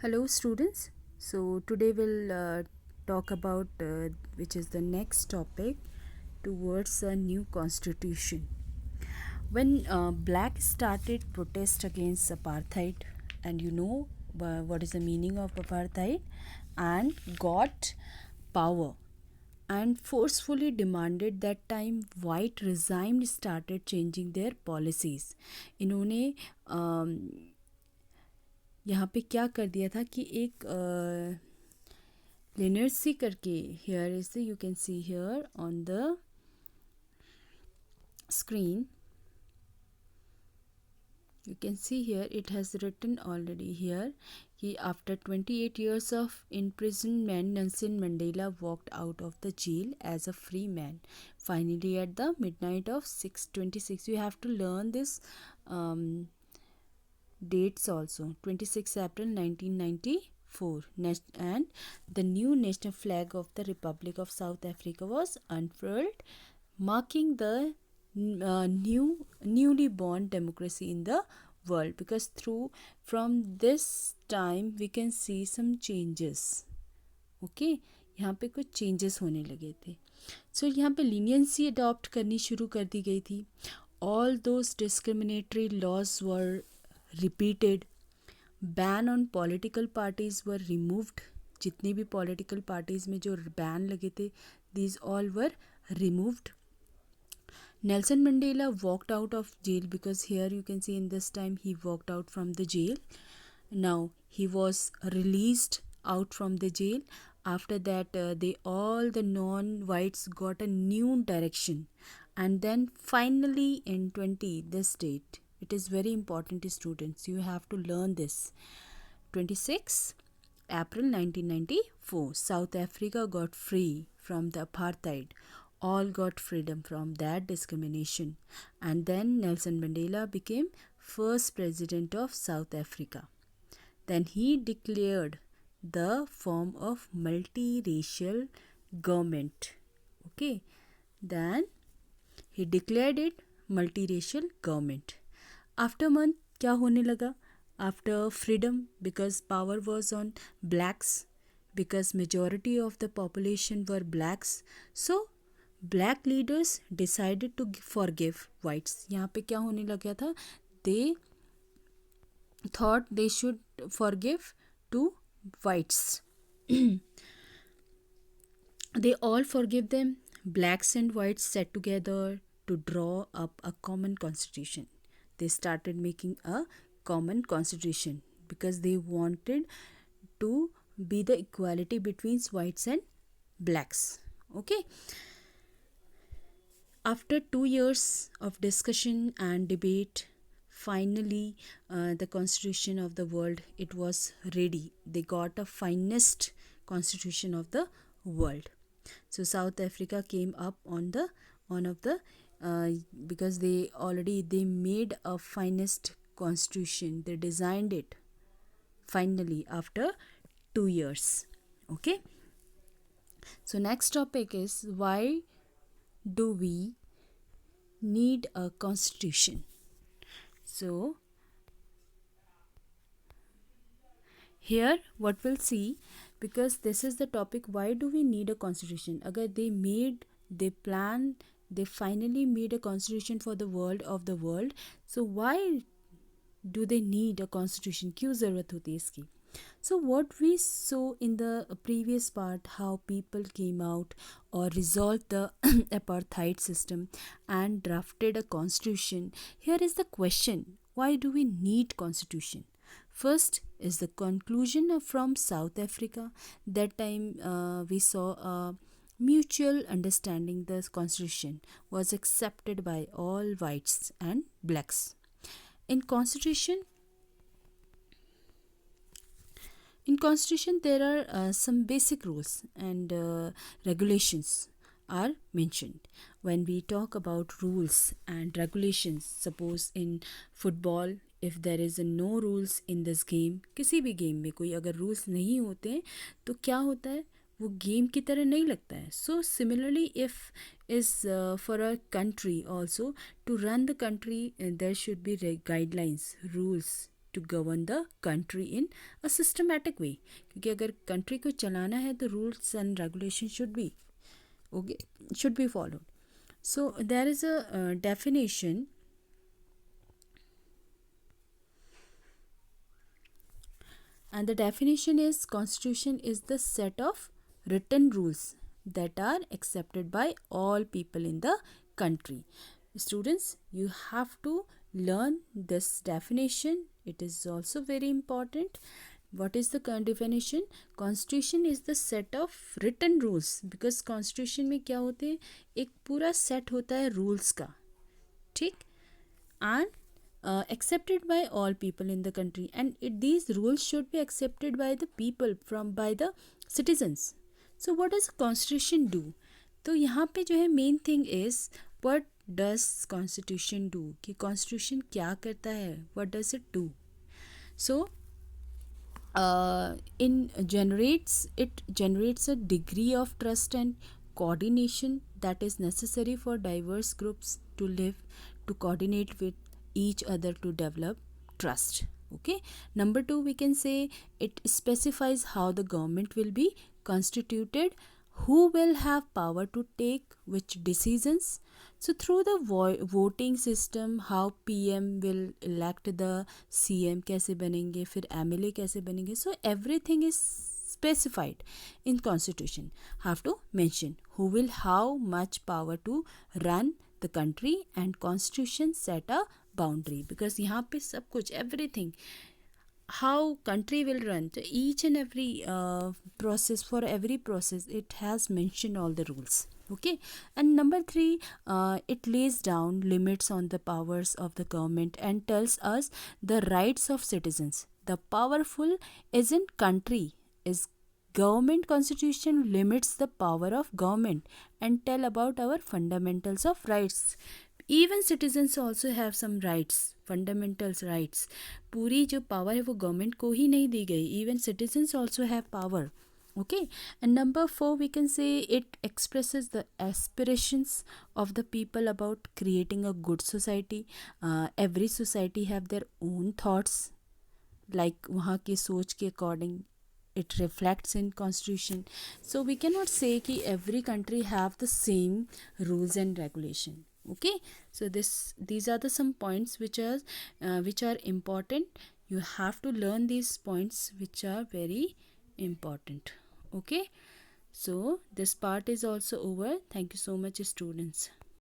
Hello students. So today we'll talk about which is the next topic towards a new constitution. When black started protest against apartheid, and what is the meaning of apartheid, and got power and forcefully demanded that time white regime started changing their policies. इन्होंने यहाँ पे क्या कर दिया था कि एक लिनर्सी करके here is the you can see here on the screen you can see here it has written already here he after 28 years of imprisonment Nelson Mandela walked out of the jail as a free man finally at the midnight of 6:26. You have to learn this dates also. 26 April 1994 and the new national flag of the Republic of South Africa was unfurled, marking the newly born democracy in the world, because through from this time we can see some changes. Okay, यहाँ पे कुछ changes होने लगे थे. सो यहाँ पे leniency adopt करनी शुरू कर दी गई थी. All those discriminatory laws were repeated. Ban on political parties were removed. जितने भी political parties में जो ban लगे थे, these all were removed. Nelson Mandela walked out of jail, because here you can see in this time he walked out from the jail. Now he was released out from the jail. After that all the non-whites got a new direction, and then finally in this date, it is very important students, you have to learn this. 26 April 1994 South Africa got free from the apartheid. All got freedom from that discrimination, and then Nelson Mandela became first president of South Africa. Then he declared the form of multiracial government. Okay, then he declared it multiracial government. After month क्या होने लगा? After freedom, because power was on blacks, because majority of the population were blacks, so black leaders decided to forgive whites. यहाँ पे क्या होने लगा था? They thought they should forgive to whites. They all forgive them. Blacks and whites sat together to draw up a common constitution. They started making a common constitution because they wanted to be the equality between whites and blacks. Okay. After 2 years of discussion and debate, finally the constitution of the world, it was ready. They got a finest constitution of the world. So South Africa came up on the one of the because they made a finest constitution. They designed it finally after 2 years. Okay. So next topic is, why do we need a constitution? So here what we'll see, because this is the topic, why do we need a constitution? Agar they finally made a constitution for the world, so why do they need a constitution? क्यों ज़रूरत होती है इसकी? So what we saw in the previous part, how people came out or resolved the apartheid system and drafted a constitution. Here is the question, why do we need constitution? First is the conclusion from South Africa. That time we saw a mutual understanding. The constitution was accepted by all whites and blacks. In constitution there are some basic rules and regulations are mentioned. When we talk about rules and regulations, suppose in football, if there is no rules in this game, किसी भी game में कोई अगर rules नहीं होते हैं तो क्या होता है, वो गेम की तरह नहीं लगता है. So similarly, if is for a country also, to run the country there should be guidelines, rules to govern the country in a systematic way. क्योंकि अगर country को चलाना है तो rules and regulations should be followed. So there is a definition, and the definition is constitution is the set of written rules that are accepted by all people in the country. Students, you have to learn this definition. It is also very important. What is the definition? Constitution is the set of written rules, because constitution में क्या होते हैं, एक पूरा set होता है rules का, ठीक, and accepted by all people in the country, and these rules should be accepted by the people, by the citizens. So what does constitution do? तो यहाँ पे जो है main thing is what does constitution do, कि constitution क्या करता है, what does it do. So it generates a degree of trust and coordination that is necessary for diverse groups to coordinate with each other to develop trust. Okay, number 2, we can say it specifies how the government will be constituted, who will have power to take which decisions. So through the voting system, how PM will elect the CM कैसे बनेंगे, फिर MLA कैसे बनेंगे. So everything is specified in constitution. Have to mention who will how much power to run the country, and constitution set a boundary, because यहाँ पे सब कुछ everything how country will run, so each and every process, for every process it has mentioned all the rules. Okay, and number 3, it lays down limits on the powers of the government and tells us the rights of citizens. The powerful isn't country, is government. Constitution limits the power of government and tell about our fundamentals of rights. Even citizens also have some rights, fundamentals rights. पूरी जो power है वो government को ही नहीं दी गई, even citizens also have power. Okay, and number 4, we can say it expresses the aspirations of the people about creating a good society. Every society have their own thoughts, like वहाँ की सोच के according it reflects in constitution. So we cannot say कि every country have the same rules and regulation. Okay, so these are the some points which are important. You have to learn these points which are very important. Okay, so this part is also over. Thank you so much, students.